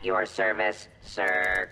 Your service, sir.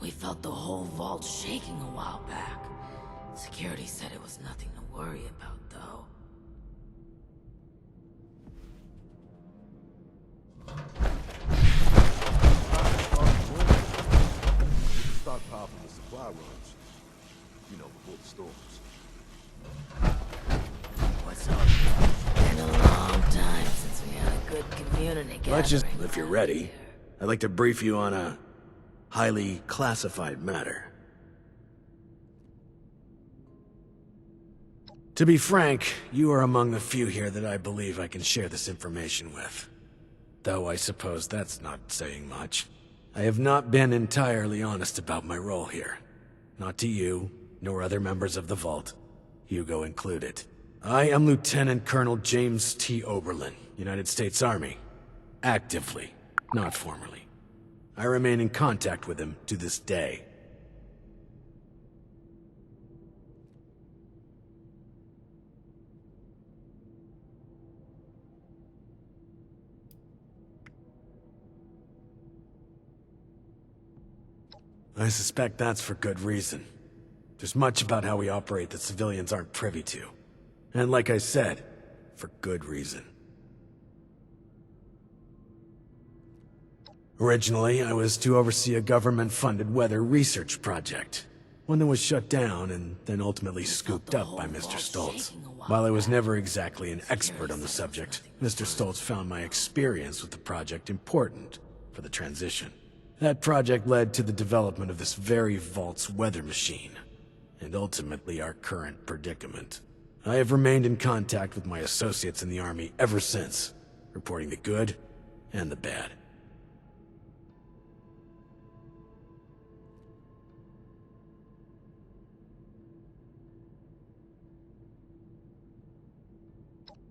We felt the whole vault shaking a while back. Security said it was nothing to worry about, though. We can stockpile for the supply runs. You know, before the storms. What's up? Been a long time since we had a good community gathering. If you're ready, I'd like to brief you on a highly classified matter. To be frank, you are among the few here that I believe I can share this information with. Though I suppose that's not saying much. I have not been entirely honest about my role here. Not to you, nor other members of the Vault, Hugo included. I am Lieutenant Colonel James T. Oberlin, United States Army. Actively, not formally. I remain in contact with him to this day. I suspect that's for good reason. There's much about how we operate that civilians aren't privy to. And like I said, for good reason. Originally, I was to oversee a government-funded weather research project. One that was shut down and then ultimately scooped up by Mr. Stoltz. While I was never exactly an expert on the subject, Mr. Stoltz found my experience with the project important for the transition. That project led to the development of this very Vault's weather machine, and ultimately our current predicament. I have remained in contact with my associates in the Army ever since, reporting the good and the bad.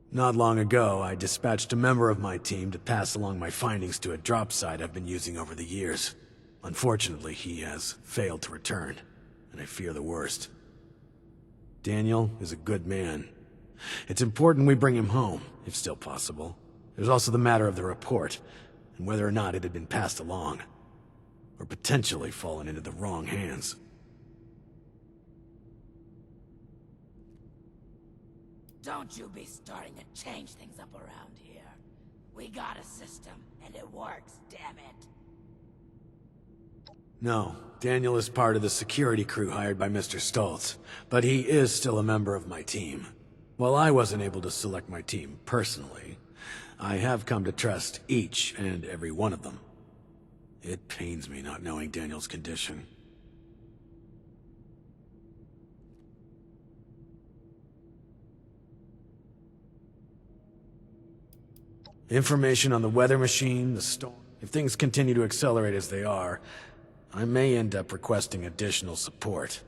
Not long ago, I dispatched a member of my team to pass along my findings to a drop site I've been using over the years. Unfortunately, he has failed to return, and I fear the worst. Daniel is a good man. It's important we bring him home, if still possible. There's also the matter of the report, and whether or not it had been passed along, or potentially fallen into the wrong hands. Don't you be starting to change things up around here. We got a system, and it works, damn it. No, Daniel is part of the security crew hired by Mr. Stoltz, but he is still a member of my team. While I wasn't able to select my team personally, I have come to trust each and every one of them. It pains me not knowing Daniel's condition. Information on the weather machine, the storm. If things continue to accelerate as they are, I may end up requesting additional support.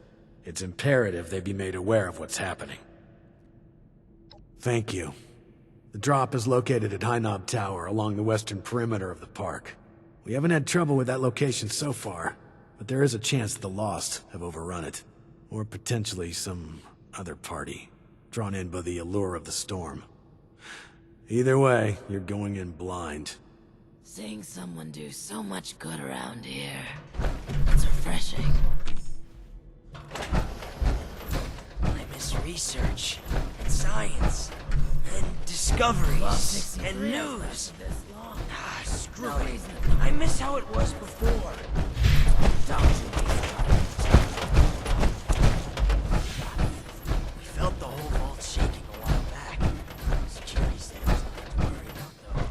It's imperative they be made aware of what's happening. Thank you. The drop is located at High Knob Tower along the western perimeter of the park. We haven't had trouble with that location so far, but there is a chance that the Lost have overrun it. Or potentially some other party, drawn in by the allure of the storm. Either way, you're going in blind. Seeing someone do so much good around here, it's refreshing. I miss research, and science, and discoveries, and news. Ah, screw it. I miss how it was before. Don't you be starting to We felt the whole vault shaking a while back. Security said it was nothing to worry about, though.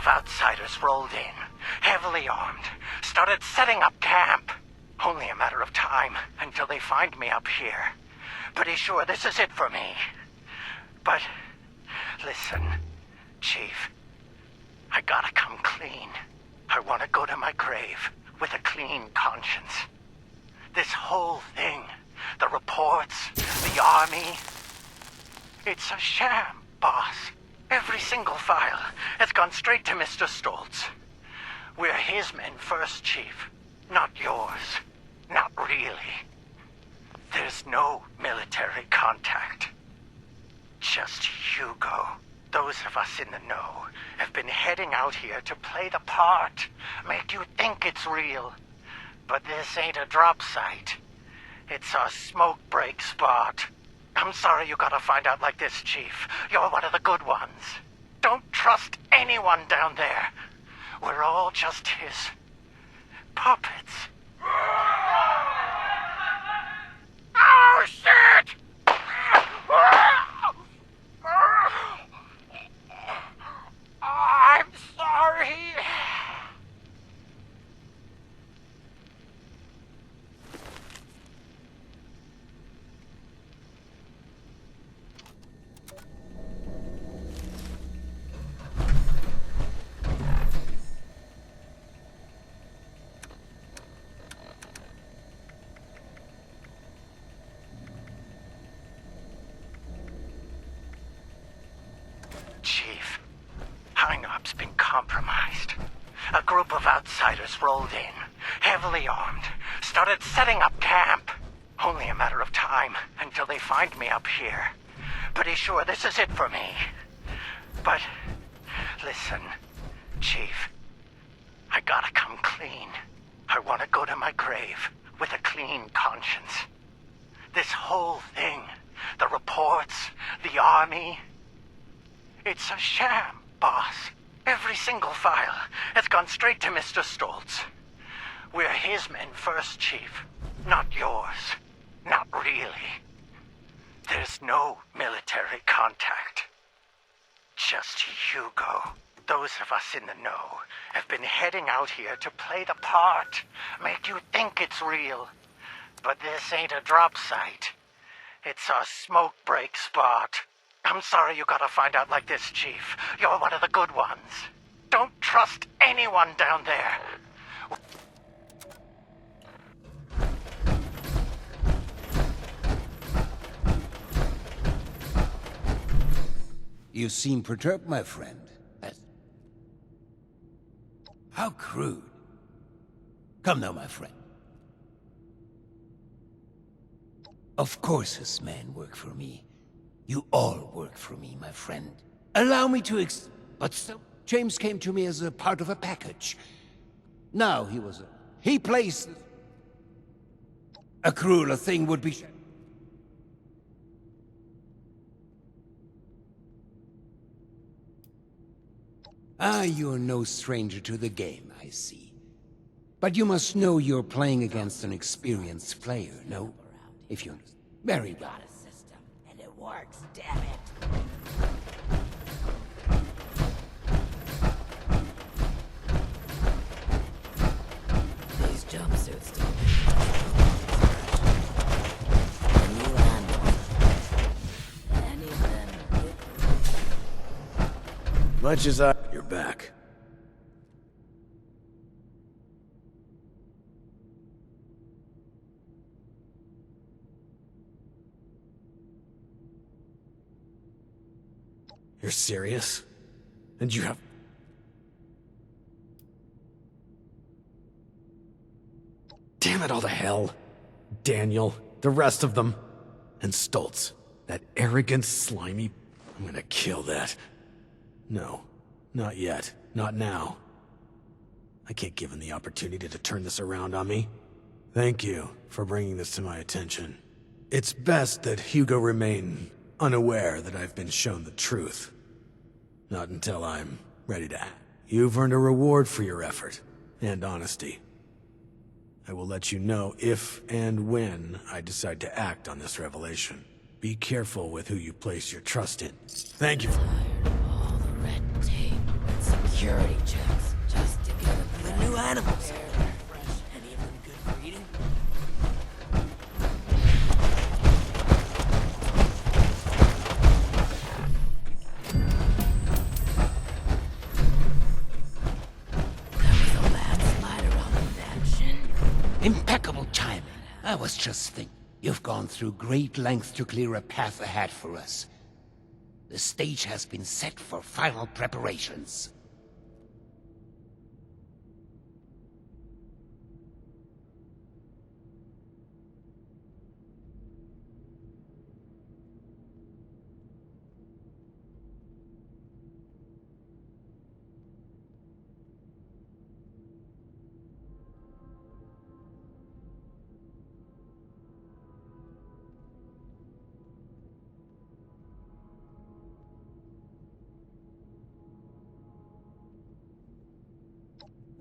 outsiders rolled in, heavily armed, started setting up camp. Only a matter of time until they find me up here. Pretty sure this is it for me. But, listen, Chief. I gotta come clean. I want to go to my grave with a clean conscience. This whole thing, the reports, the army, it's a sham, boss. Every single file has gone straight to Mr. Stoltz. We're his men first, Chief, not yours. Not really. There's no military contact. Just Hugo. Those of us in the know have been heading out here to play the part, make you think it's real. But this ain't a drop site. It's a smoke break spot. I'm sorry you gotta find out like this, Chief. You're one of the good ones. Don't trust anyone down there. We're all just his puppets. Oh, shit! I'm sorry. Chief, Hang-Up's been compromised. A group of outsiders rolled in, heavily armed, started setting up camp. Only a matter of time until they find me up here. Pretty sure this is it for me. But, listen, Chief, I gotta come clean. I want to go to my grave with a clean conscience. This whole thing, the reports, the army, it's a sham, boss. Every single file has gone straight to Mr. Stoltz. We're his men first, Chief, not yours. Not really. There's no military contact. Just Hugo. Those of us in the know have been heading out here to play the part, make you think it's real. But this ain't a drop site. It's a smoke break spot. I'm sorry you gotta find out like this, Chief. You're one of the good ones. Don't trust anyone down there. You seem perturbed, my friend. How crude. Come now, my friend. Of course his men work for me. You all work for me, my friend. Allow me to But still, James came to me as a part of a package. Now he placed... A crueler thing would be... Ah, you're no stranger to the game, I see. But you must know you're playing against an experienced player, no? If you... Very well. Got a system, and it works, damn it. These jumpsuits don't Can you handle any of them? Much as You're back. You're serious? And you have... Damn it all to hell. Daniel, the rest of them, and Stoltz. That arrogant, slimy... I'm gonna kill that. No, not yet. Not now. I can't give him the opportunity to turn this around on me. Thank you for bringing this to my attention. It's best that Hugo remain unaware that I've been shown the truth. Not until I'm ready to act. You've earned a reward for your effort and honesty. I will let you know if and when I decide to act on this revelation. Be careful with who you place your trust in. Thank you. Tired of all the red tape and security. security checks just to get The new animals. Any of them good for eating? There was a landslide around the mansion. Impeccable timing. I was just thinking. You've gone through great lengths to clear a path ahead for us. The stage has been set for final preparations.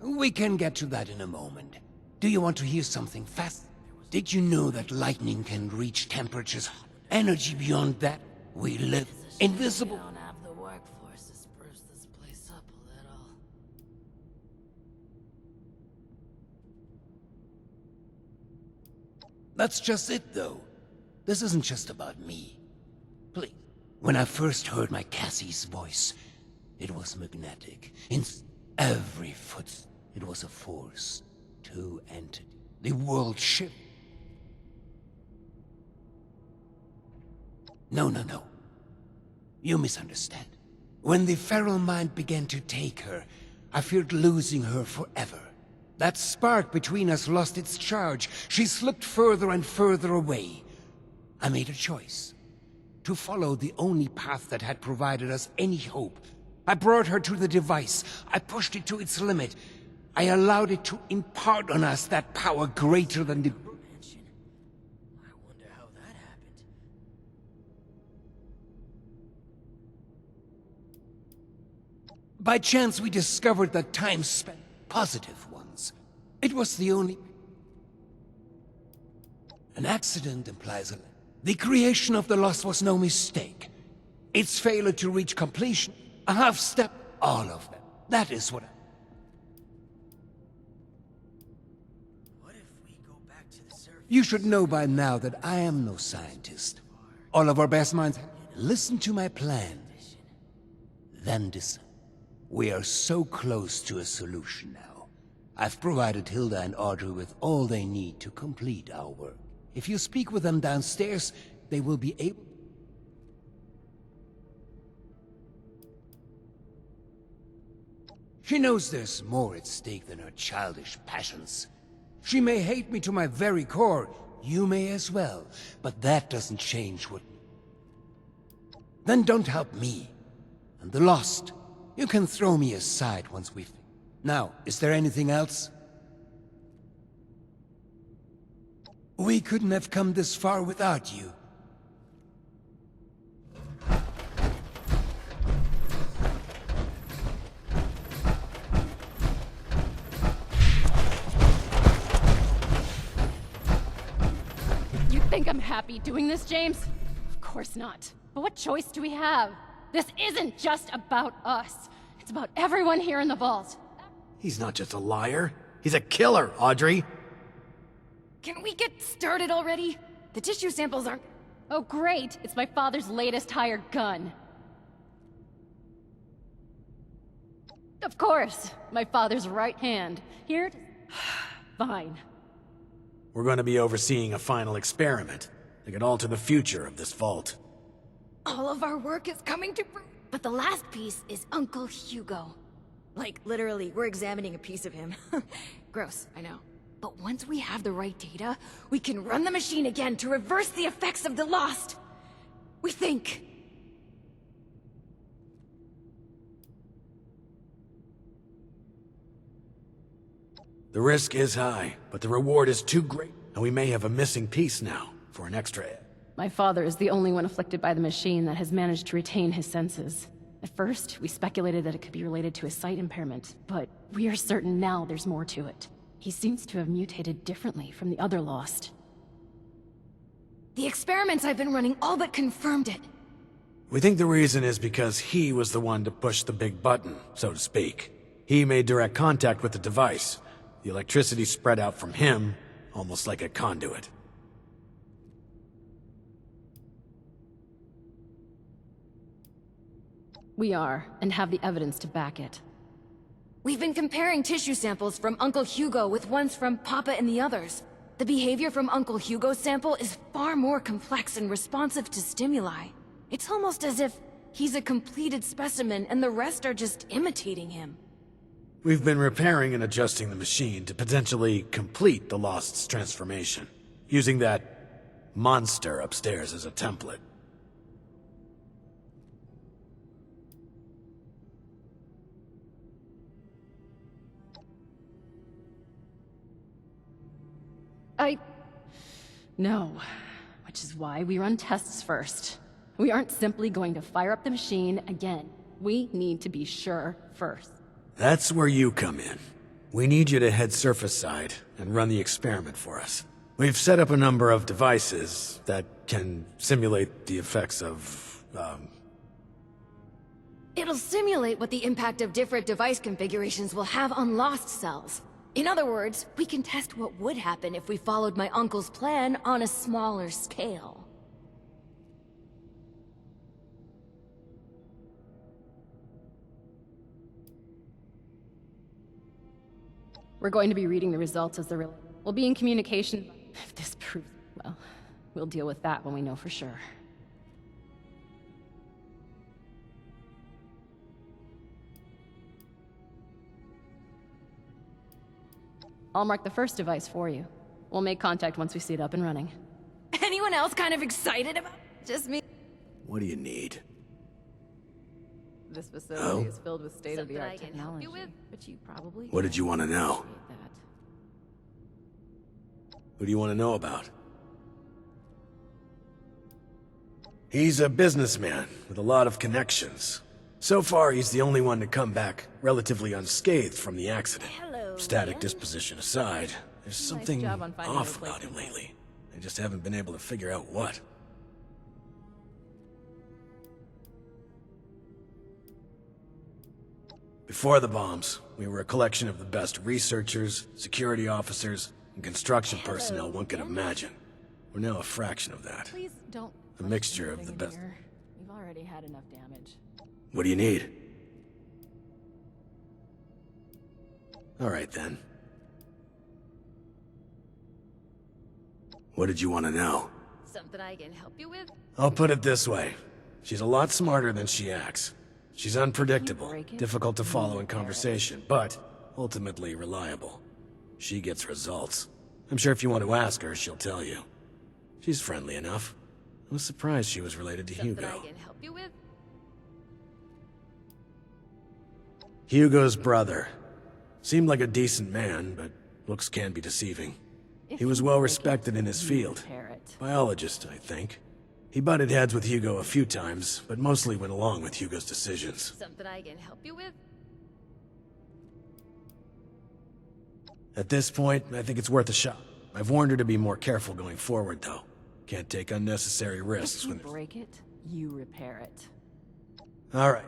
We can get to that in a moment. Do you want to hear something fast? Did you know that lightning can reach temperatures, energy beyond that? We live invisible. We don't have the workforce to spruce this place up a little. That's just it, though. This isn't just about me. Please. When I first heard my Cassie's voice, it was magnetic. In every foot, it was a force to enter. The world shift. No. You misunderstand. When the feral mind began to take her, I feared losing her forever. That spark between us lost its charge. She slipped further and further away. I made a choice. To follow the only path that had provided us any hope. I brought her to the device. I pushed it to its limit. I allowed it to impart on us that power greater than the... Mansion. I wonder how that happened. By chance, we discovered that time spent positive ones. It was the only... An accident implies a... The creation of the Lost was no mistake. Its failure to reach completion, a half step, all of them. That is what I... What if we go back to the surface? You should know by now that I am no scientist. All of our best minds... Listen to my plan. Then decide. We are so close to a solution now. I've provided Hilda and Audrey with all they need to complete our work. If you speak with them downstairs, they will be able... She knows there's more at stake than her childish passions. She may hate me to my very core. You may as well. But that doesn't change what... Then don't help me. And the Lost. You can throw me aside once we've... Now, is there anything else? We couldn't have come this far without you. You think I'm happy doing this, James? Of course not. But what choice do we have? This isn't just about us. It's about everyone here in the vault. He's not just a liar. He's a killer, Audrey. Can we get started already? The tissue samples aren't... Oh great, it's my father's latest hired gun. Of course, my father's right hand. Here... Fine. We're going to be overseeing a final experiment that could alter the future of this vault. All of our work is coming to... But the last piece is Uncle Hugo. Like, literally, we're examining a piece of him. Gross, I know. But once we have the right data, we can run the machine again to reverse the effects of the Lost. We think. The risk is high, but the reward is too great, and we may have a missing piece now for an extra... My father is the only one afflicted by the machine that has managed to retain his senses. At first, we speculated that it could be related to his sight impairment, but we are certain now there's more to it. He seems to have mutated differently from the other Lost. The experiments I've been running all but confirmed it. We think the reason is because he was the one to push the big button, so to speak. He made direct contact with the device. The electricity spread out from him, almost like a conduit. We are, and have the evidence to back it. We've been comparing tissue samples from Uncle Hugo with ones from Papa and the others. The behavior from Uncle Hugo's sample is far more complex and responsive to stimuli. It's almost as if he's a completed specimen and the rest are just imitating him. We've been repairing and adjusting the machine to potentially complete the Lost's transformation, using that monster upstairs as a template. No. Which is why we run tests first. We aren't simply going to fire up the machine again. We need to be sure first. That's where you come in. We need you to head surface side and run the experiment for us. We've set up a number of devices that can simulate the effects of, It'll simulate what the impact of different device configurations will have on Lost cells. In other words, we can test what would happen if we followed my uncle's plan on a smaller scale. We're going to be reading the results as they're We'll be in communication. If this proves, well, we'll deal with that when we know for sure. I'll mark the first device for you. We'll make contact once we see it up and running. Anyone else kind of excited about it? Just me? what do you need? This facility is filled with state-of-the-art technology, but you probably What did you want to know? Who do you want to know about? He's a businessman with a lot of connections. So far, he's the only one to come back relatively unscathed from the accident. Static disposition aside, there's something off about him lately. I just haven't been able to figure out what. Before the bombs, we were a collection of the best researchers, security officers, and construction personnel one could imagine. We're now a fraction of that. Please don't. A mixture of the best. You've already had enough damage. What do you need? All right, then. What did you want to know? Something I can help you with? I'll put it this way. She's a lot smarter than she acts. She's unpredictable, difficult to follow in conversation, but ultimately reliable. She gets results. I'm sure if you want to ask her, she'll tell you. She's friendly enough. I was surprised she was related to Hugo. Something I can help you with? Hugo's brother. Seemed like a decent man, but looks can be deceiving. He was well respected in his field. Biologist, I think. He butted heads with Hugo a few times, but mostly went along with Hugo's decisions. Something I can help you with? At this point, I think it's worth a shot. I've warned her to be more careful going forward, though. Can't take unnecessary risks If you when... break it, you repair it. All right.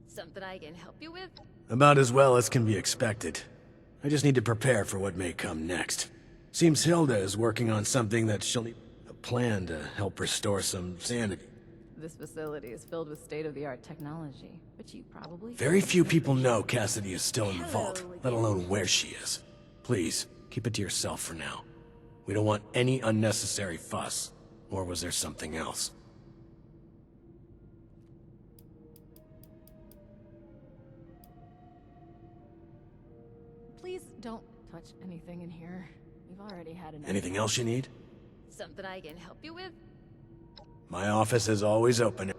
Something I can help you with? About as well as can be expected. I just need to prepare for what may come next. Seems Hilda is working on something that she'll need a plan to help restore some sanity. This facility is filled with state-of-the-art technology, but you probably... Very few people know Cassidy is still in the vault, let alone where she is. Please, keep it to yourself for now. We don't want any unnecessary fuss. Or was there something else? Please don't touch anything in here. We've already had enough. Anything else you need? Something I can help you with? My office is always open.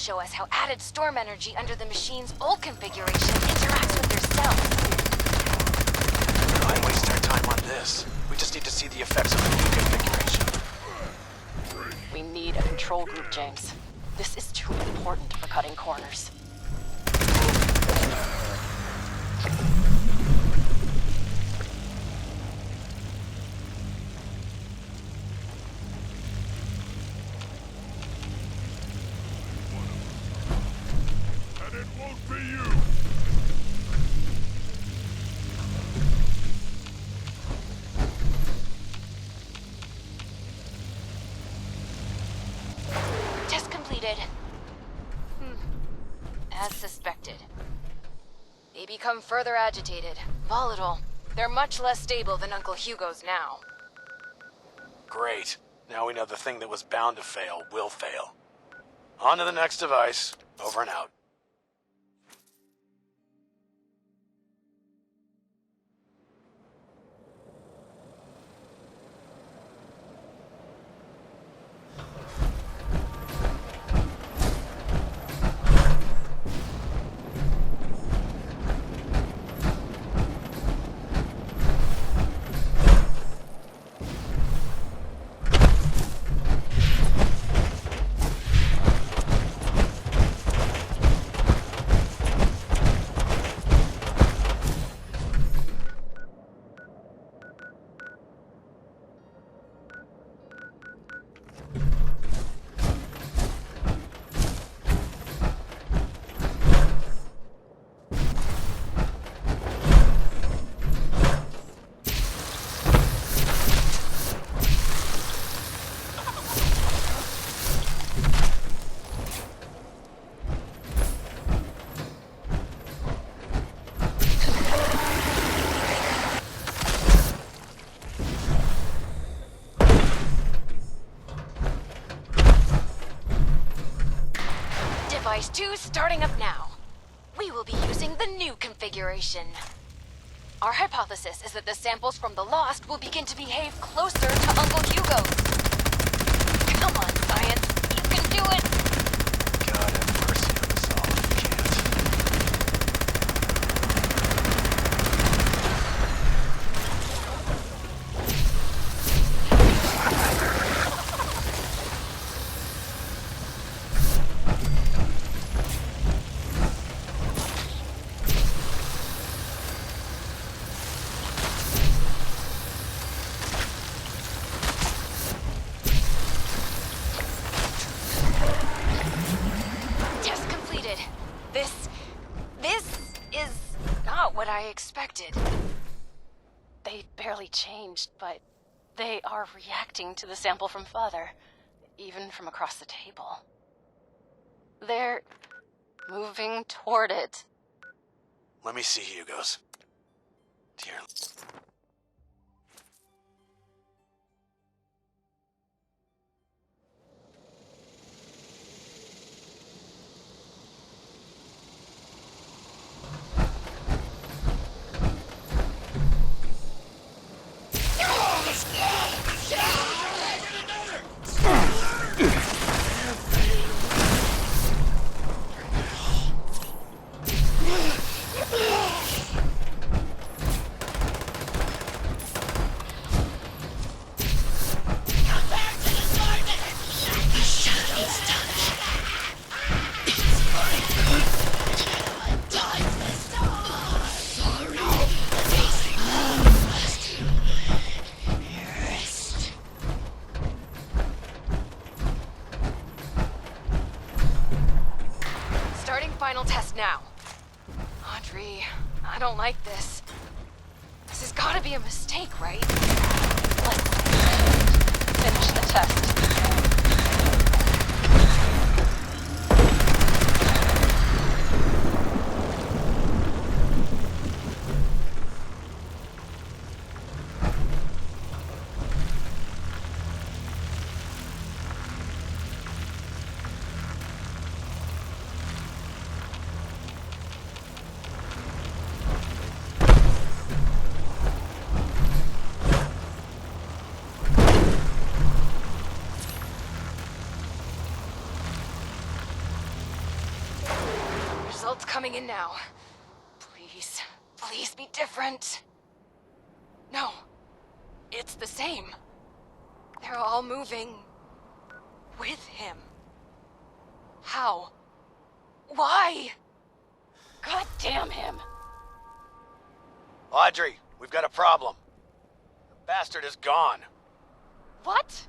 show us how added storm energy under the machine's old configuration interacts with their cells. Why waste our time on this? We just need to see the effects of the new configuration. We need a control group, James. This is too important for cutting corners. And it won't be you! Test completed. As suspected. They become further agitated, volatile. They're much less stable than Uncle Hugo's now. Great. Now we know the thing that was bound to fail will fail. On to the next device. Over and out. Device 2 starting up now. We will be using the new configuration. Our hypothesis is that the samples from the Lost will begin to behave closer to Uncle Hugo's. Come on, science. You can do it! God have mercy on us all. We can't. Test completed. This is not what I expected. They barely changed, but they are reacting to the sample from Father, even from across the table. They're moving toward it. Let me see Hugo's. Dear. Starting final test now. Audrey, I don't like this. This has gotta be a mistake, right? Let's finish the test. results coming in now. Please, please be different. No, it's the same. They're all moving with him. How? Why? God damn him! Audrey, we've got a problem. The bastard is gone. What?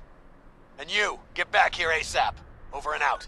And you, get back here ASAP. Over and out.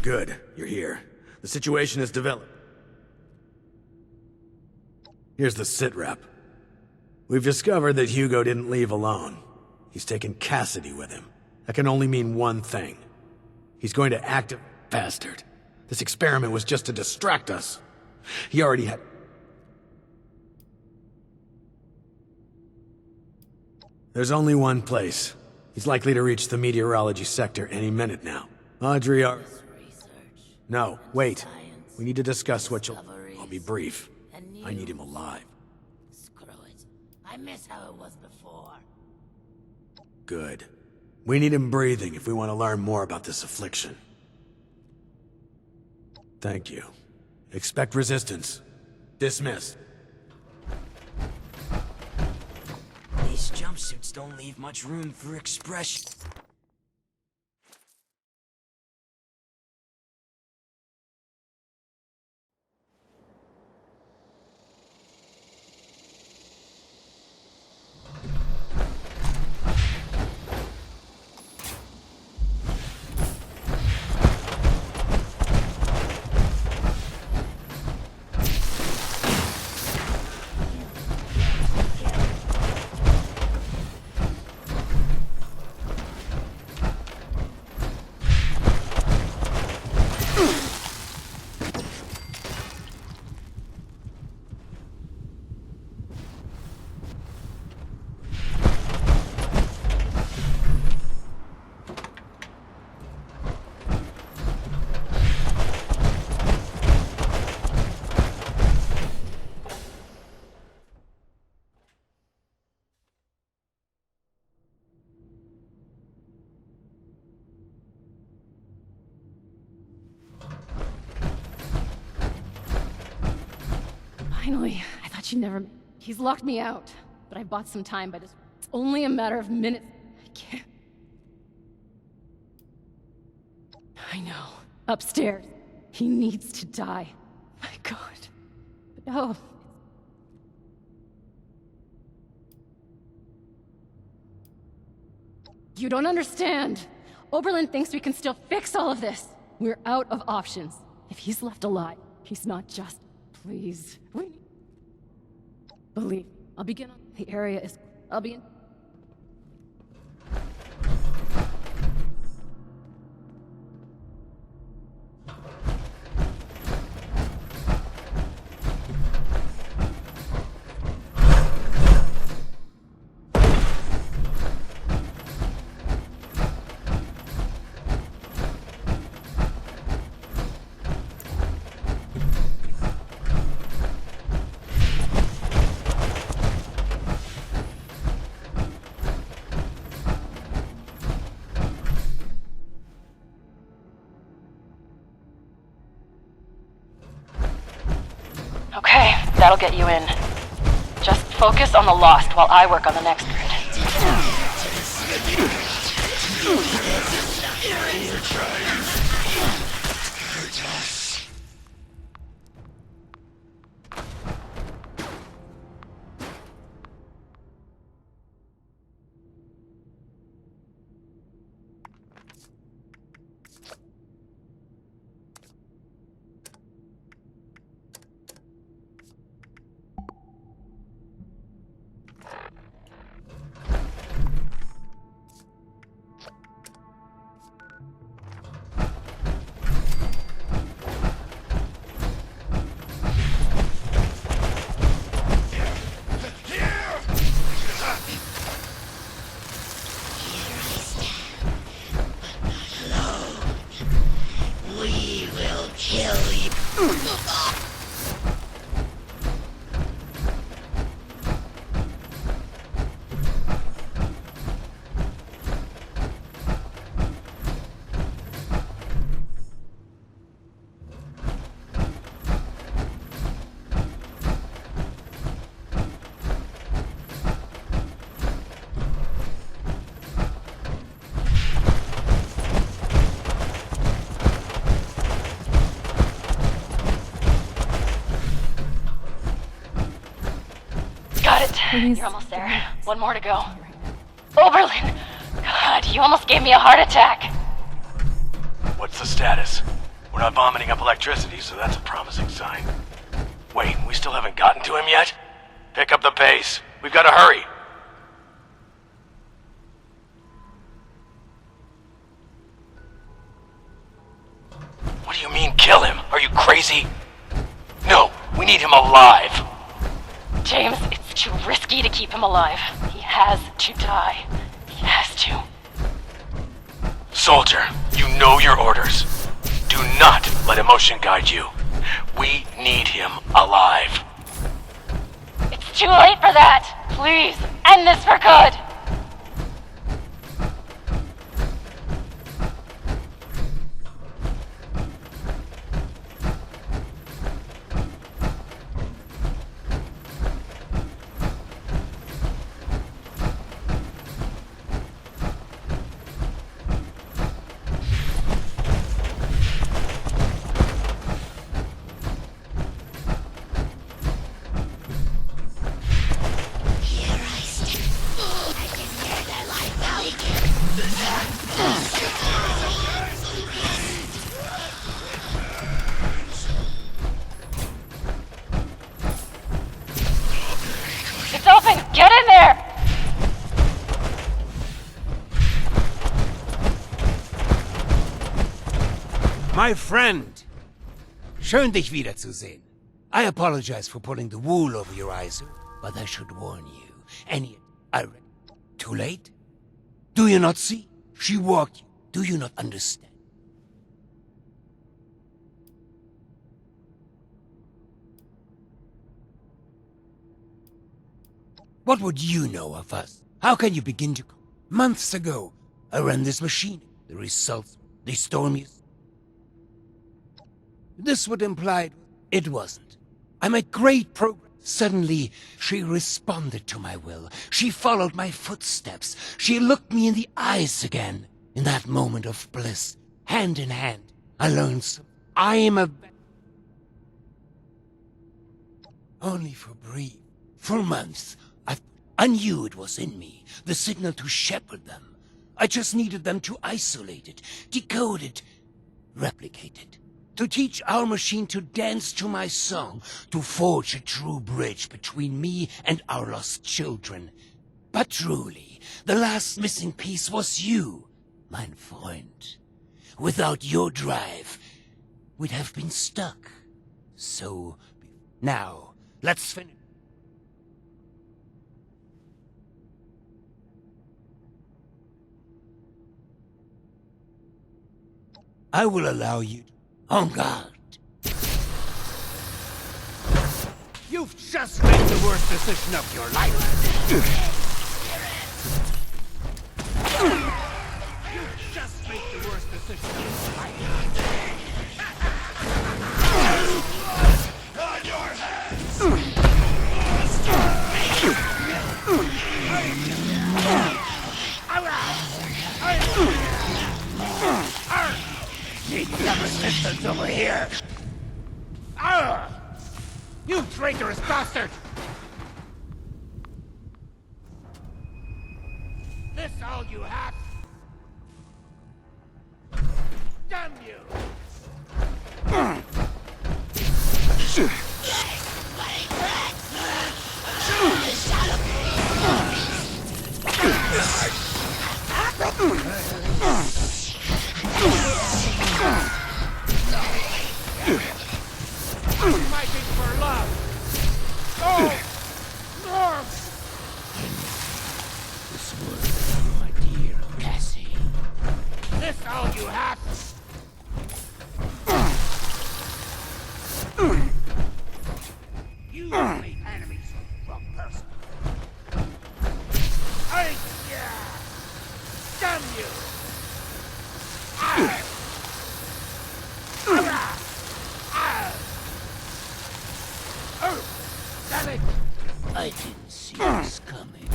Good, you're here. The situation has developed. Here's the sitrep. We've discovered that Hugo didn't leave alone. He's taken Cassidy with him. That can only mean one thing. He's going to activate... Bastard. This experiment was just to distract us. He already had... There's only one place. He's likely to reach the meteorology sector any minute now. Audrey, No, wait. We need to discuss what you'll... I'll be brief. I need him alive. Screw it. I miss how it was before. Good. We need him breathing if we want to learn more about this affliction. Thank you. Expect resistance. Dismissed. These jumpsuits don't leave much room for expression. Finally, I thought you'd never... He's locked me out, but I bought some time by this... It's only a matter of minutes. I can't... I know. Upstairs. He needs to die. My God. But no. You don't understand. Oberlin thinks we can still fix all of this. We're out of options. If he's left alive, he's not just... Please. Believe. I'll begin on... The area is... I'll be in... Okay, that'll get you in. Just focus on the Lost while I work on the next grid. Please. You're almost there. One more to go. Oberlin! God, you almost gave me a heart attack. What's the status? We're not vomiting up electricity, so that's a promising sign. Wait, we still haven't gotten to him yet? Pick up the pace. We've got to hurry. What do you mean, kill him? Are you crazy? No, we need him alive. James, it's too risky to keep him alive. He has to die. He has to. Soldier, you know your orders. Do not let emotion guide you. We need him alive. It's too late for that. Please, end this for good. It's open! Get in there! My friend! Schön, dich wiederzusehen. I apologize for pulling the wool over your eyes, but I should warn you. Too late? Do you not see? She walked you. Do you not understand? What would you know of us? How can you begin to... Months ago, I ran this machine. The results, the stormiest... This would imply it wasn't. I made great progress. Suddenly, she responded to my will. She followed my footsteps. She looked me in the eyes again. In that moment of bliss, hand in hand, I learned I am a... Only for brief. For months, I knew it was in me, the signal to shepherd them. I just needed them to isolate it, decode it, replicate it. To teach our machine to dance to my song, to forge a true bridge between me and our lost children. But truly, the last missing piece was you, mein Freund. Without your drive, we'd have been stuck. So, now, let's finish. I will allow you to... En garde. You've just made the worst decision of your life. You've just made the worst decision of your life. On your hands! Need some assistance over here. You traitorous bastard! This all you have? Damn you! I'm fighting for love. Oh! No! This was my dear Cassie. This all you have? You made enemies of the wrong person. Damn you! Damn it! I didn't see this coming.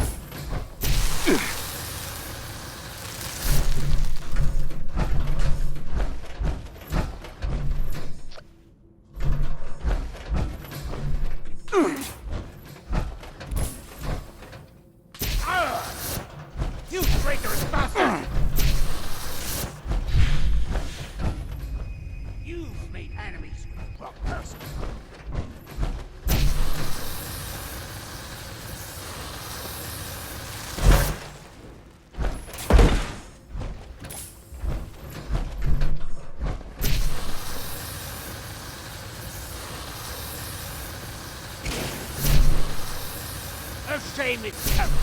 shame itself.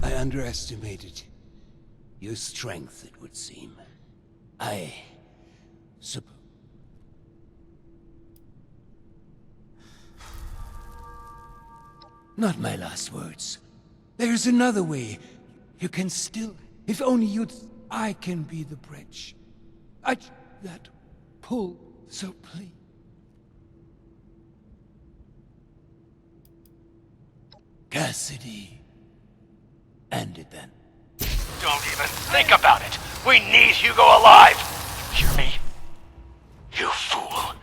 I underestimated your strength, it would seem. I suppose. Not my last words. There's another way. You can still... If only you'd... I can be the bridge. That pull, so please. Cassidy. End it then. Don't even think about it! We need Hugo alive! Hear me? You fool.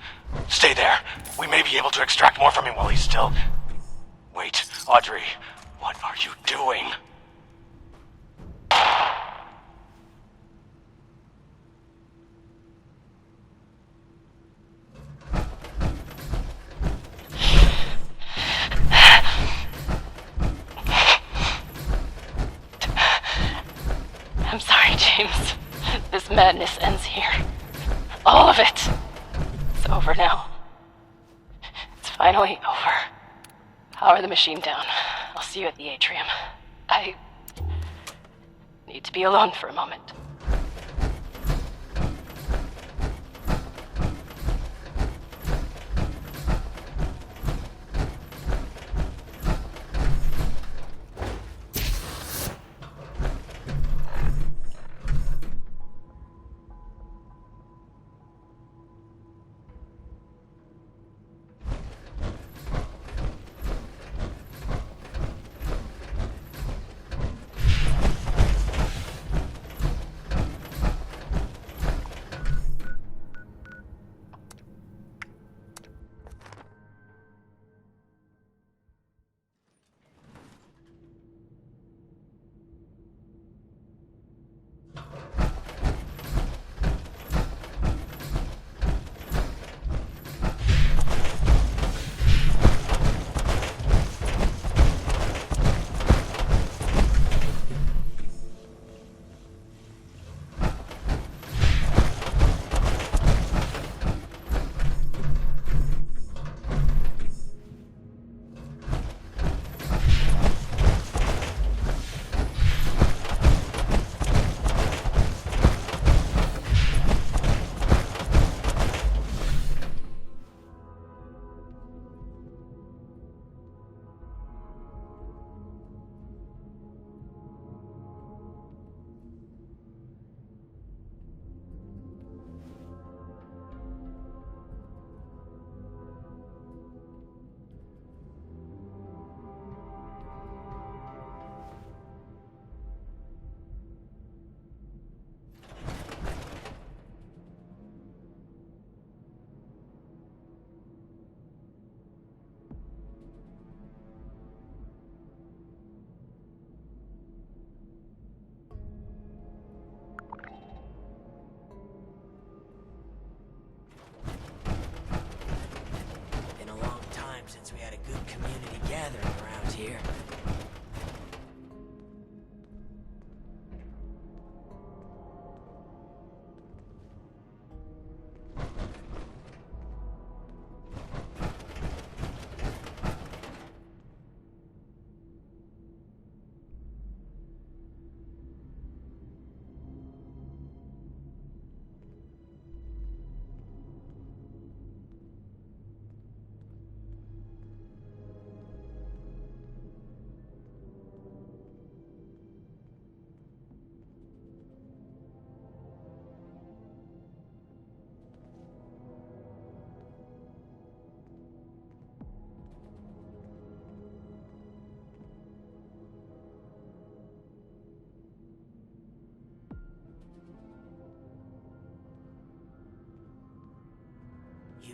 Stay there. We may be able to extract more from him while he's still... Wait, Audrey. What are you doing? I'm sorry, James. This madness ends here. All of it. It's over now. It's finally over. Power the machine down. I'll see you at the atrium. I need to be alone for a moment.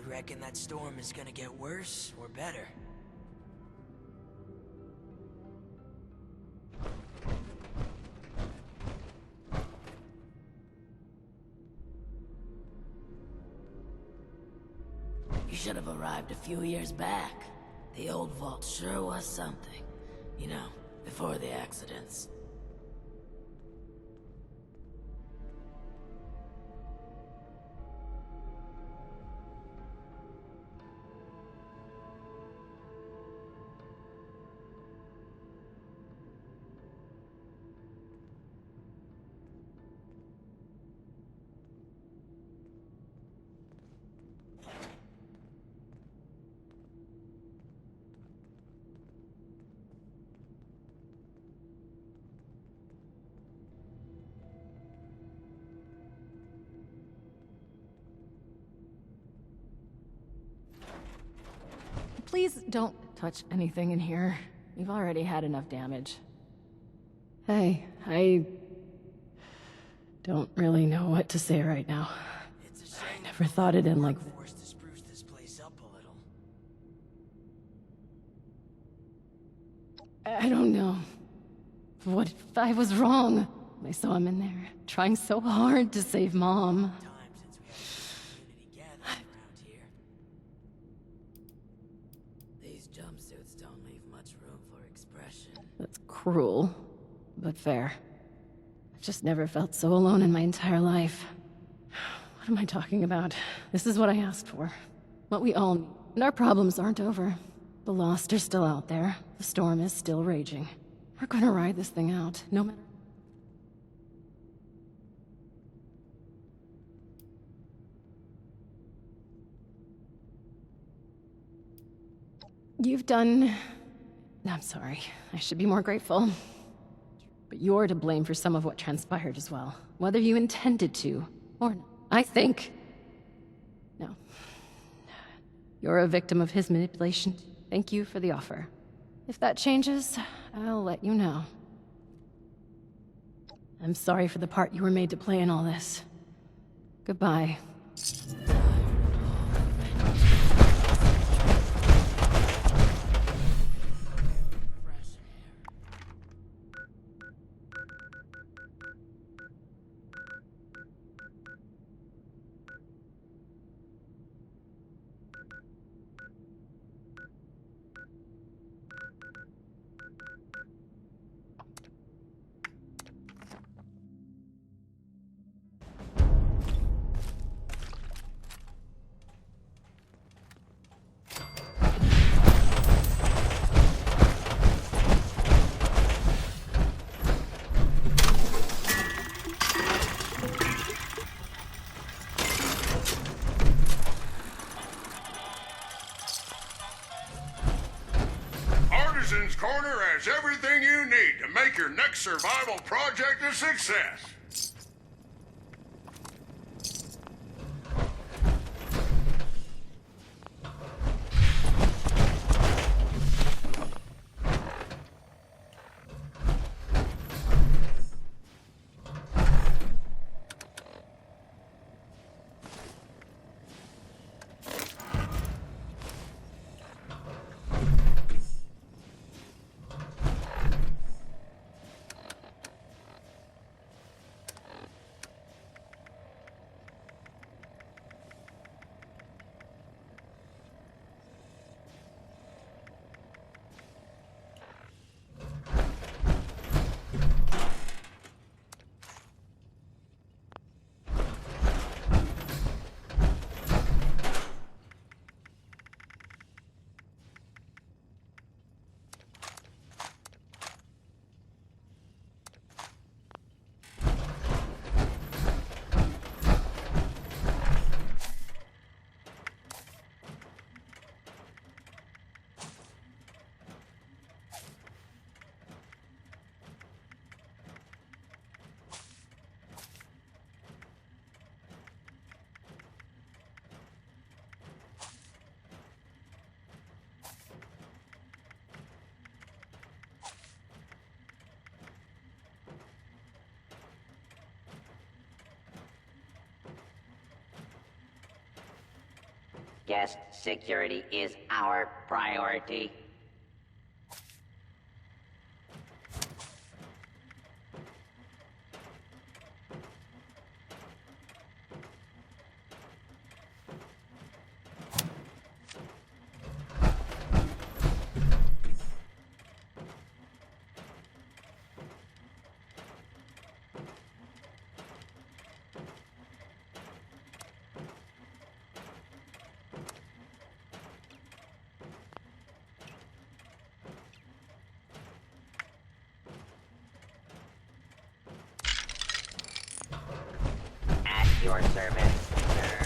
You reckon that storm is gonna get worse or better? You should have arrived a few years back. The old vault sure was something. You know, before the accidents. Please don't touch anything in here. We've already had enough damage. Hey, I don't really know what to say right now. It's a shame. I never thought it in like this. Forced to spruce this place up a little. I don't know. What if I was wrong? I saw him in there, trying so hard to save Mom. Time since we had a community gathering around here. These jumpsuits don't leave much room for expression. That's cruel, but fair. I've just never felt so alone in my entire life. What am I talking about? This is what I asked for. What we all need. And our problems aren't over. The Lost are still out there. The storm is still raging. We're gonna ride this thing out, no matter... You've done... I'm sorry. I should be more grateful. But you're to blame for some of what transpired as well. Whether you intended to, or not. I think... No. You're a victim of his manipulation. Thank you for the offer. If that changes, I'll let you know. I'm sorry for the part you were made to play in all this. Goodbye. Artisan's Corner has everything you need to make your next survival project a success. Guest security is our priority. At your service, sir.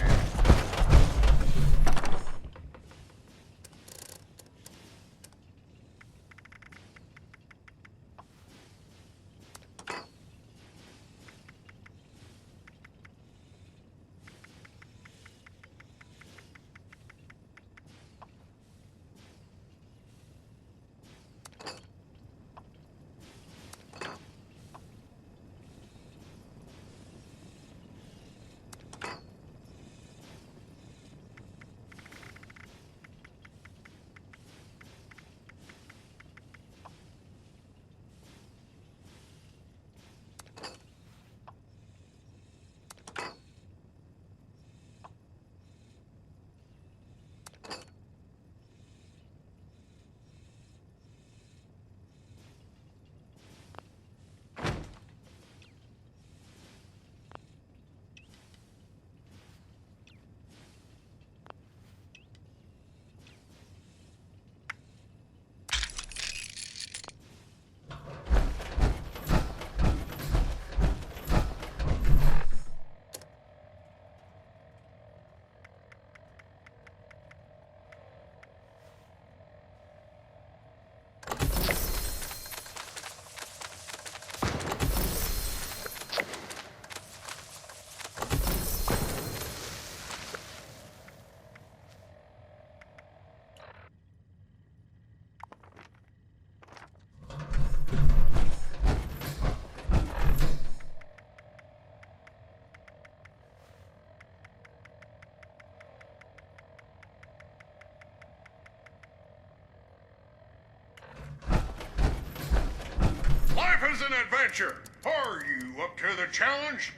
Life is an adventure. Are you up to the challenge?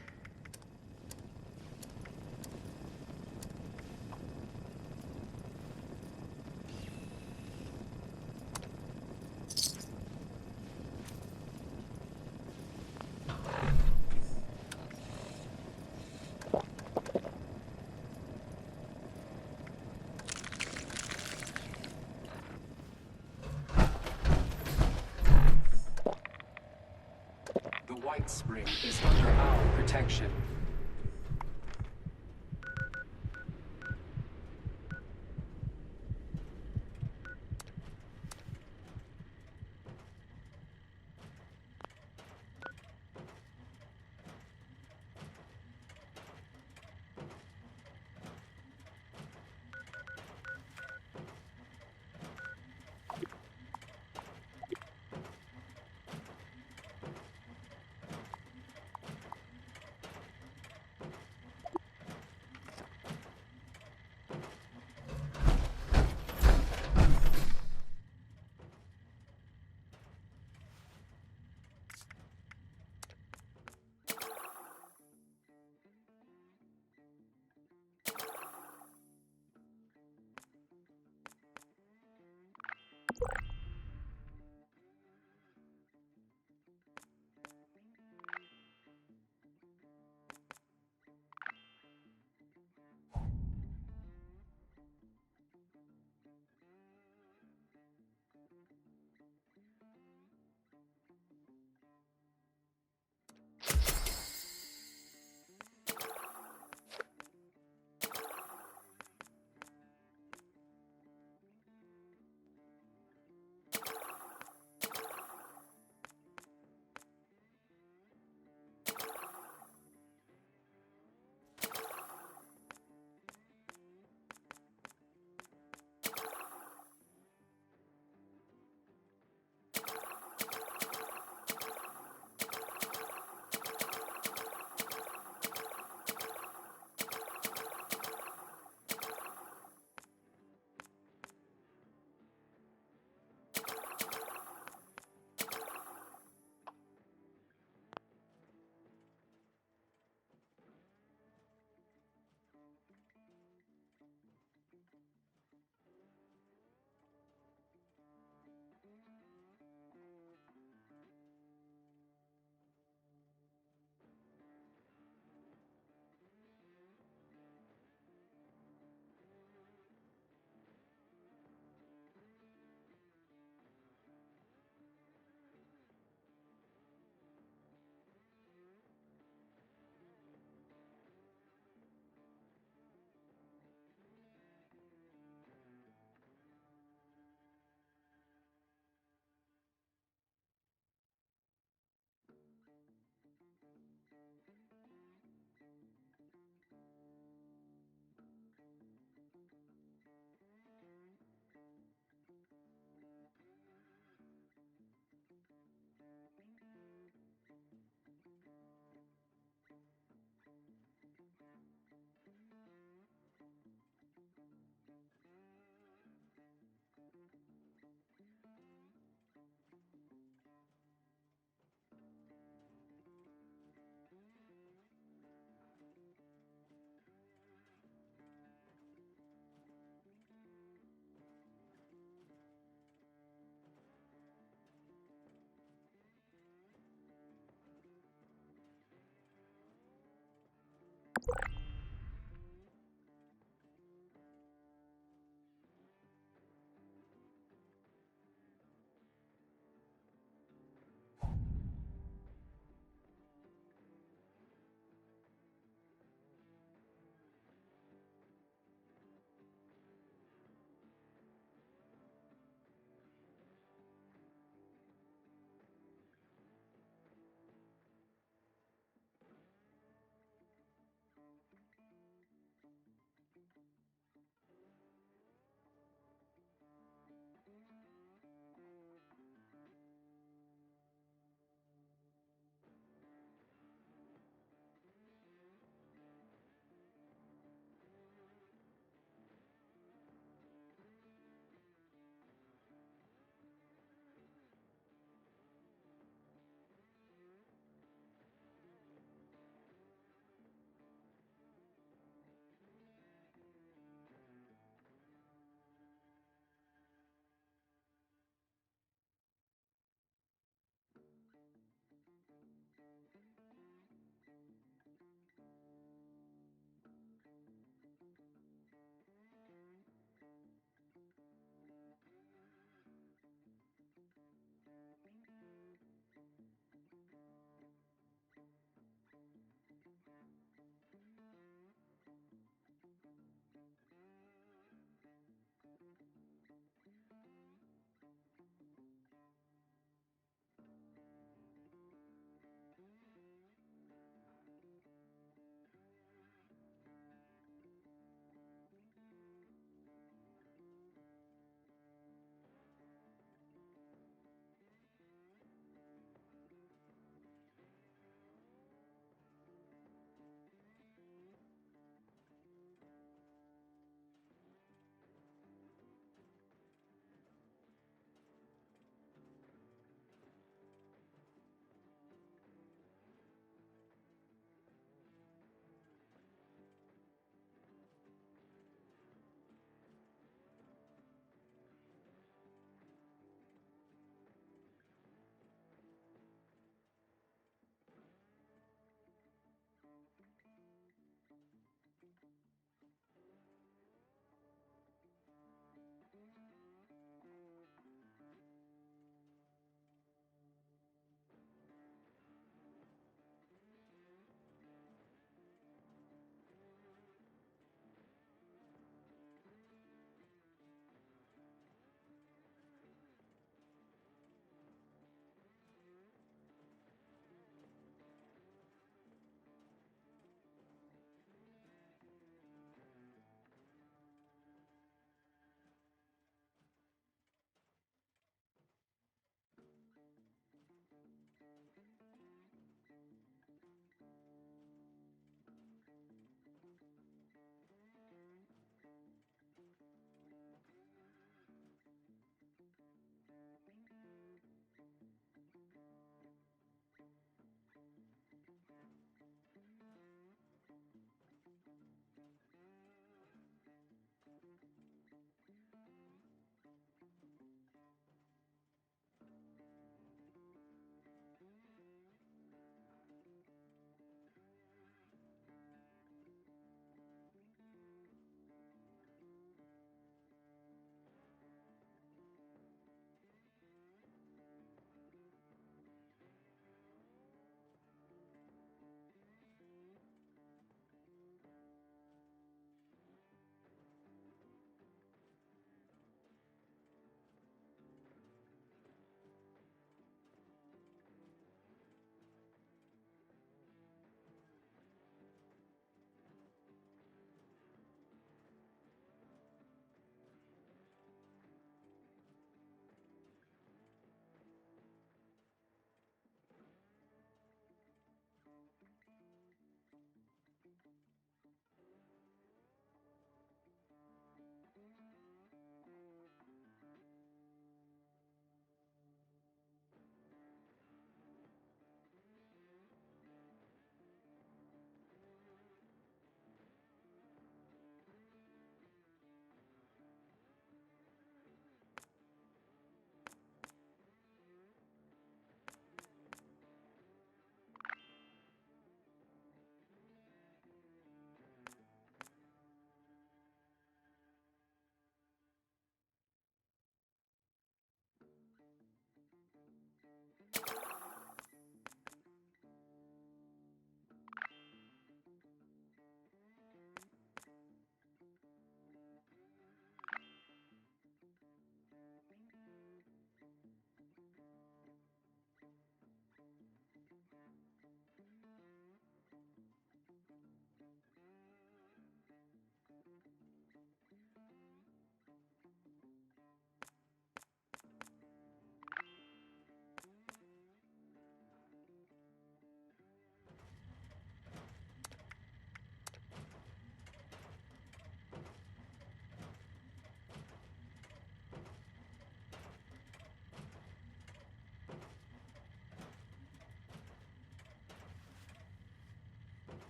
The White Spring is under our protection.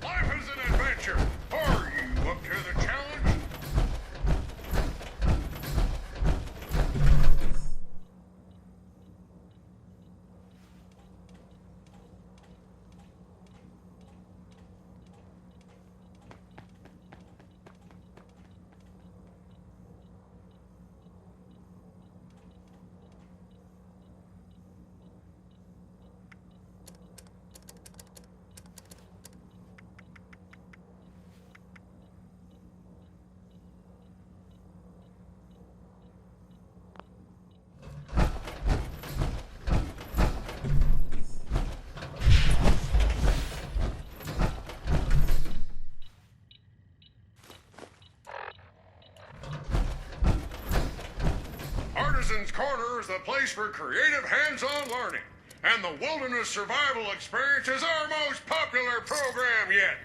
Life is an adventure. Are you up to the challenge? Artisan's Corner is the place for creative hands-on learning, and the Wilderness Survival Experience is our most popular program yet.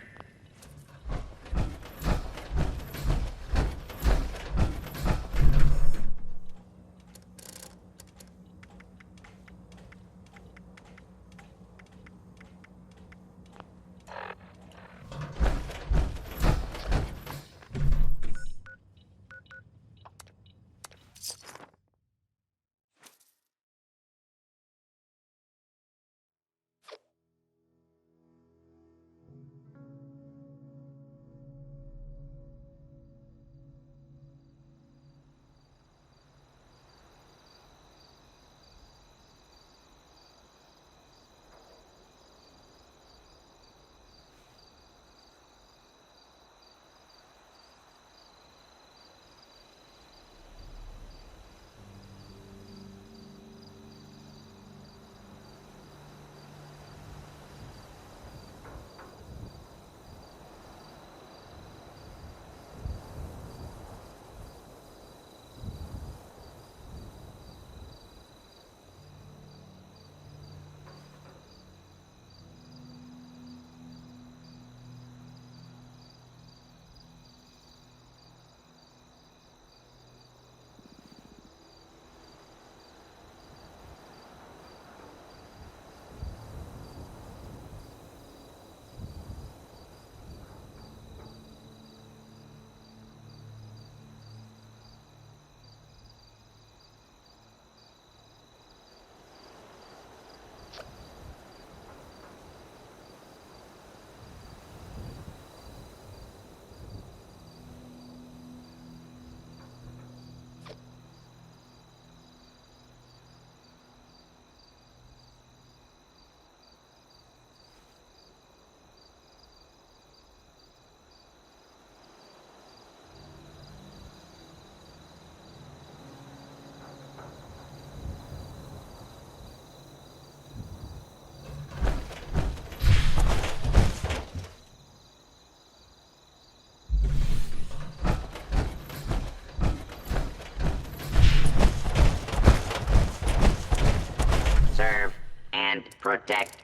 Serve and protect.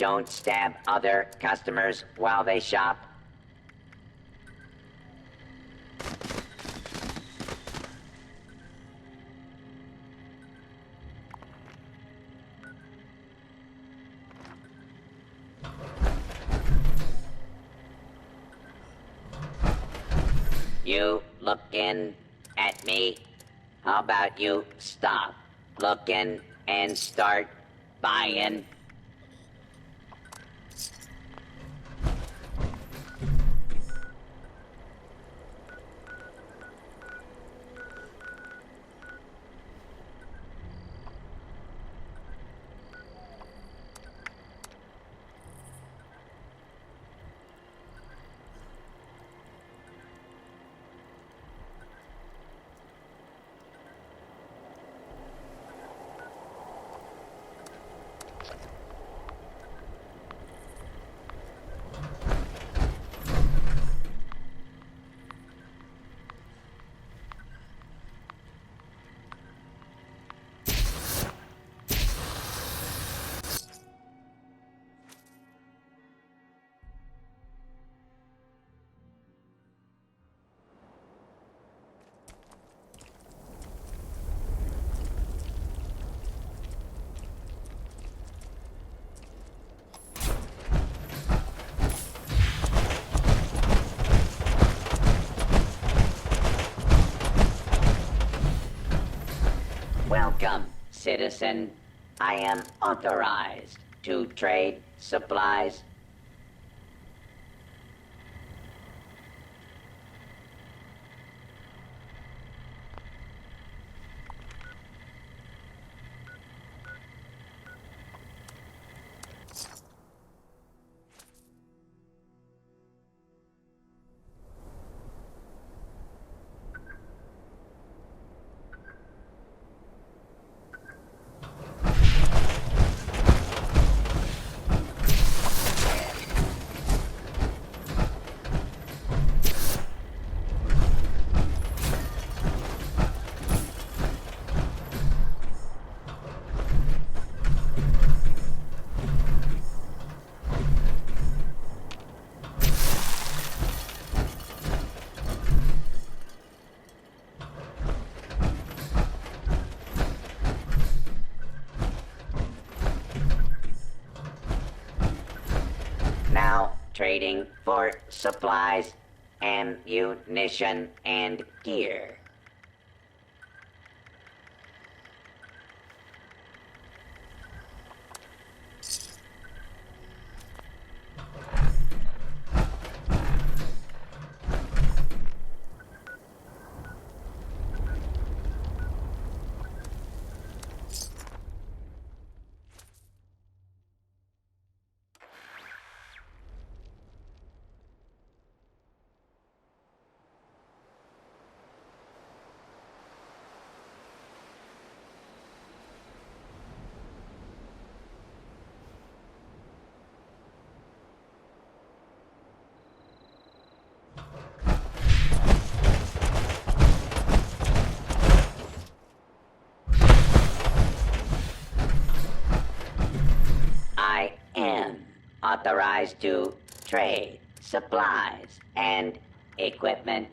don't stab other customers while they shop? You looking at me? How about you stop looking and start buying? Welcome, citizen. I am authorized to trade supplies. Now trading for supplies, ammunition, and gear. I am authorized to trade supplies and equipment.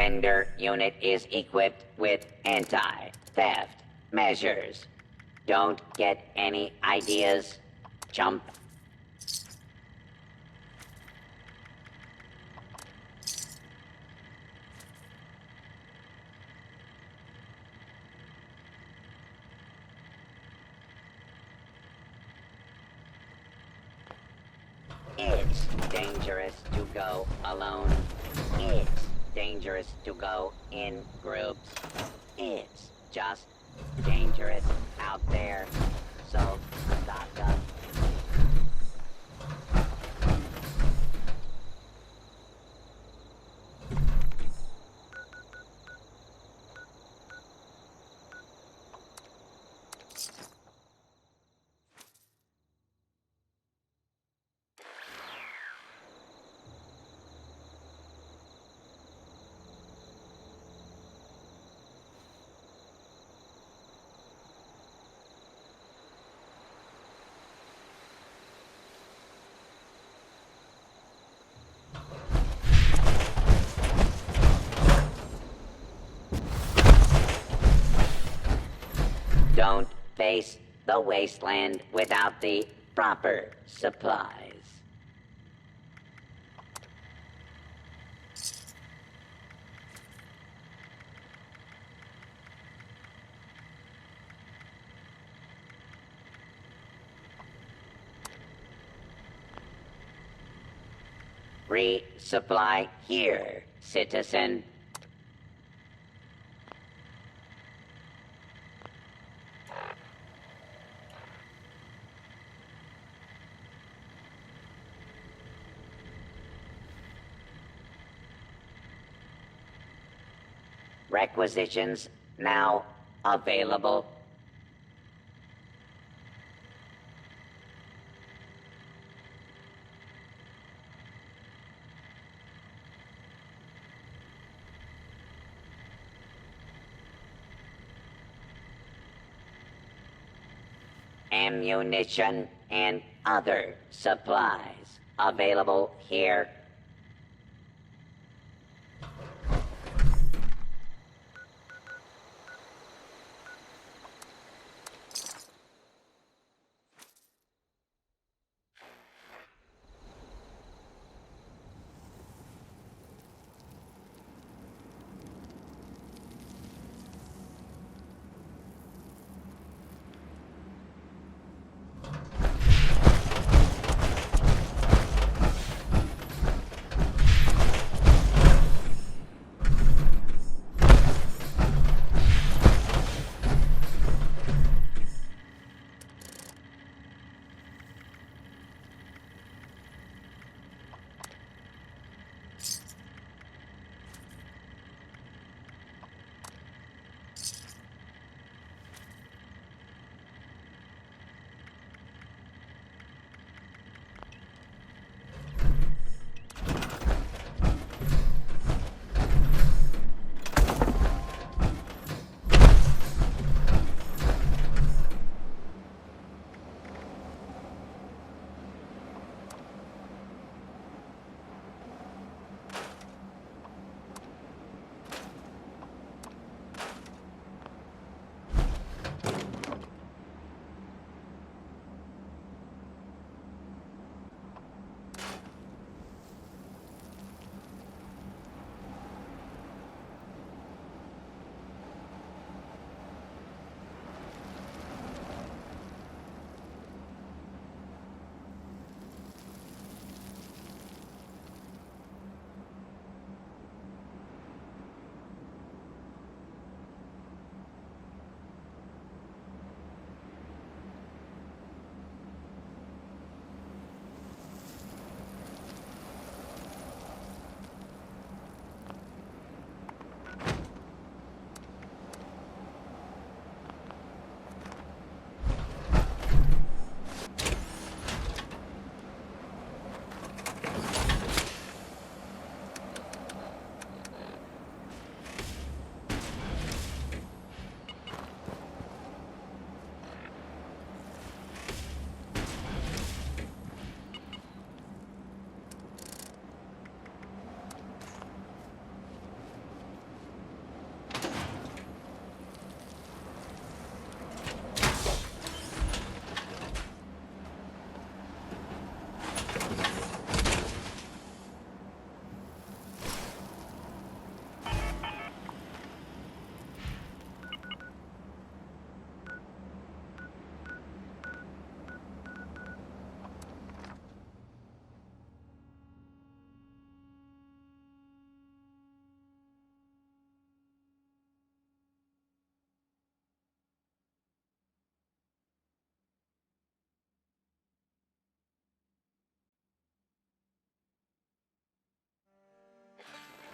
Defender unit is equipped with anti-theft measures. Don't get any ideas, chump. It's dangerous to go alone. It's dangerous to go in groups. It's just dangerous out there. So, stock up. Don't face the wasteland without the proper supplies. Resupply here, citizen. Requisitions now available. Ammunition and other supplies available here.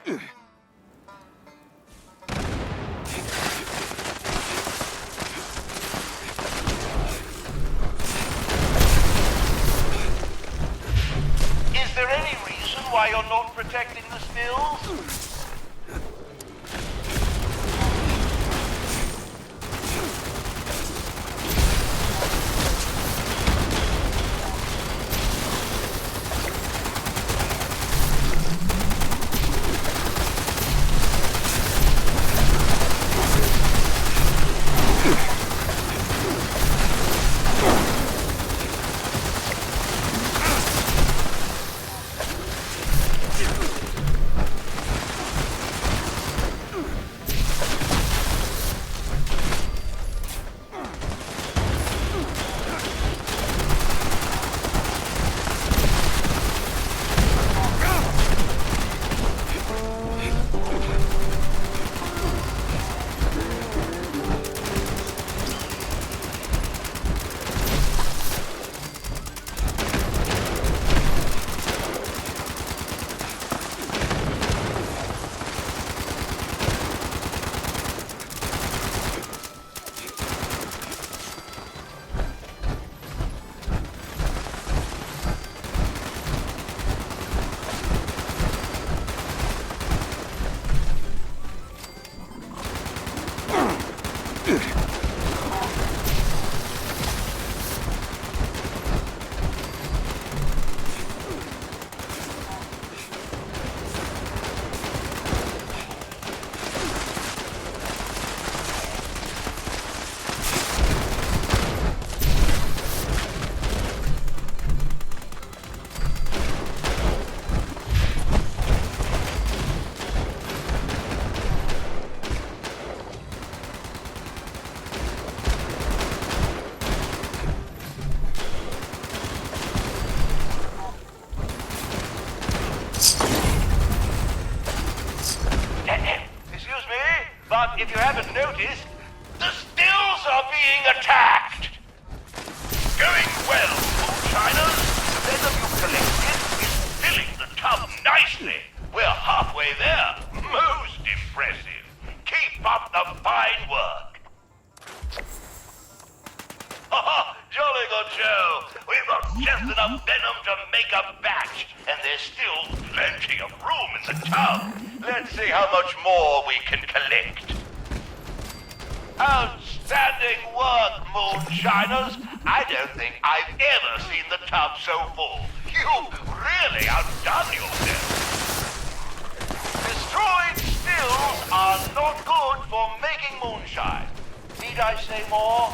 Is there any reason why you're not protecting the stills? But if you haven't noticed, the stills are being attacked! Going well, Moonshiners. The leather you collected is filling the tub nicely. We're halfway there. Most impressive. Keep up the fine work. Haha, jolly good show. We've got just enough venom to make a batch, and there's still plenty of room in the tub. Let's see how much more we can collect. Outstanding work, Moonshiners. I don't think I've ever seen the tub so full. You've really outdone yourself. Destroyed stills are not good for making moonshine. Need I say more?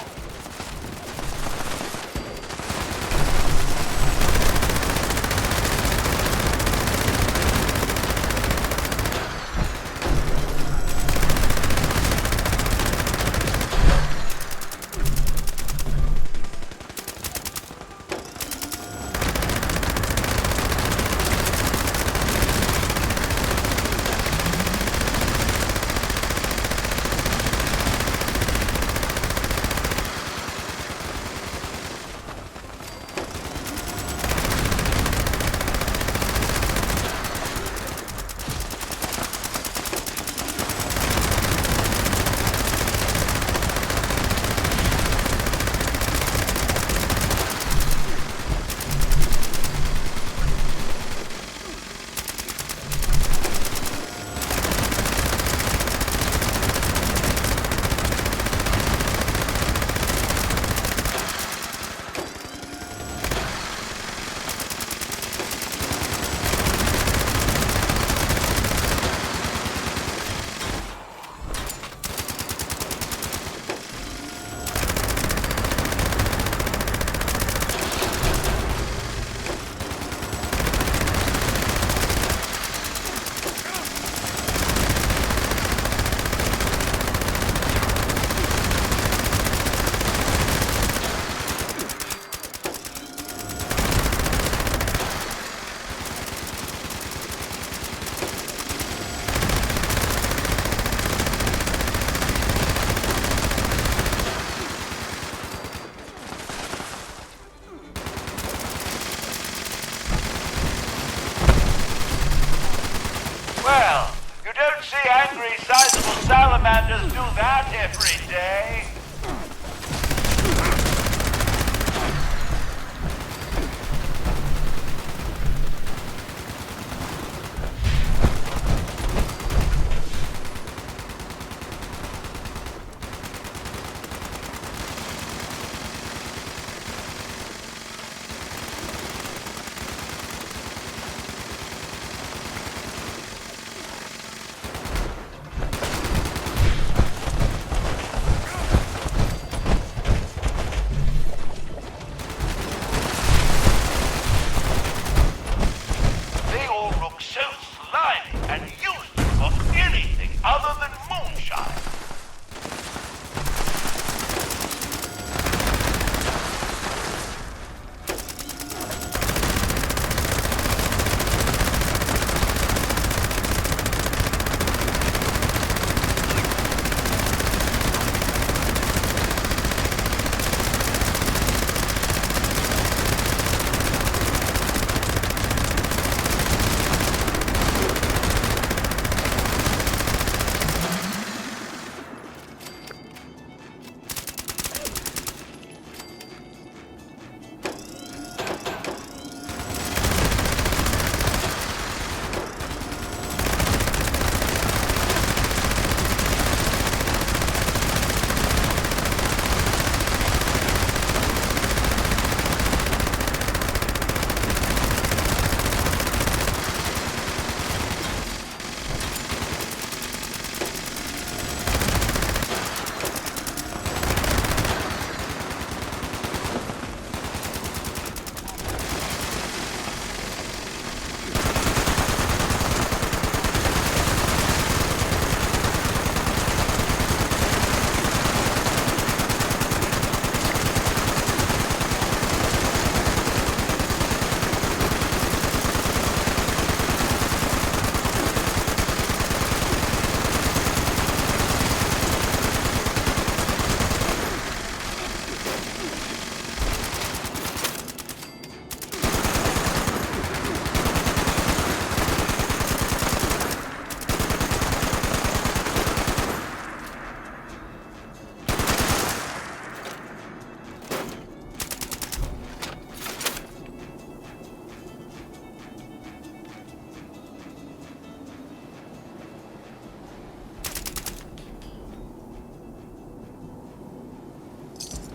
don't see angry, sizable salamanders do that every day.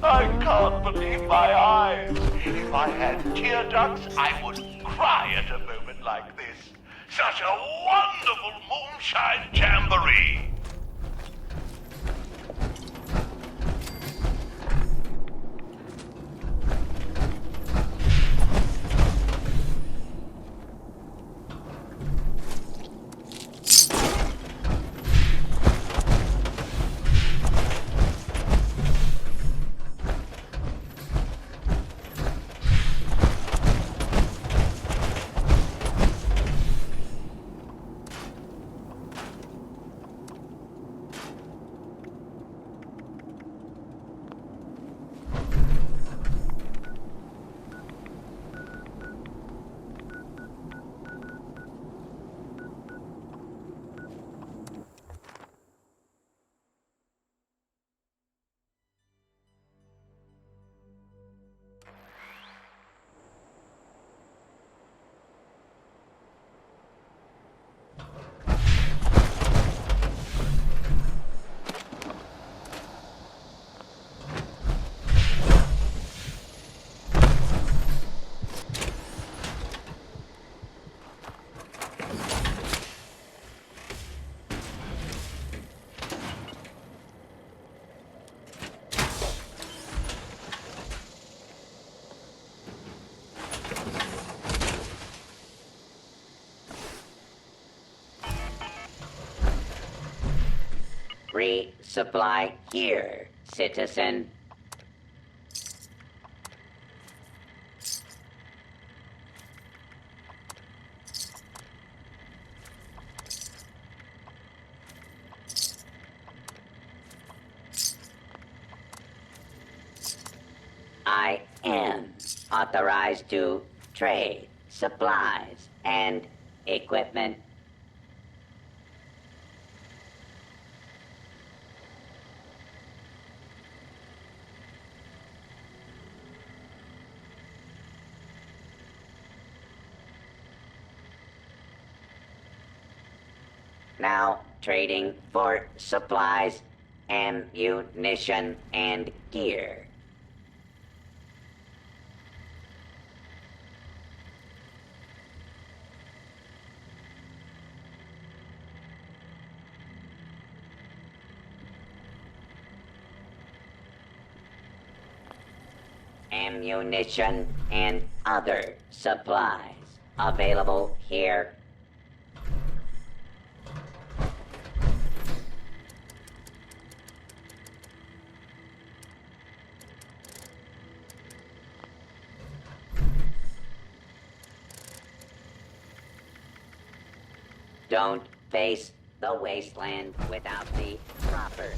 I can't believe my eyes. If I had tear ducts, I would cry at a moment like this. Such a wonderful moonshine jamboree. Resupply here, citizen. I am authorized to trade supplies and equipment. now trading for supplies, ammunition, and gear. Ammunition and other supplies available here. Don't face the wasteland without the proper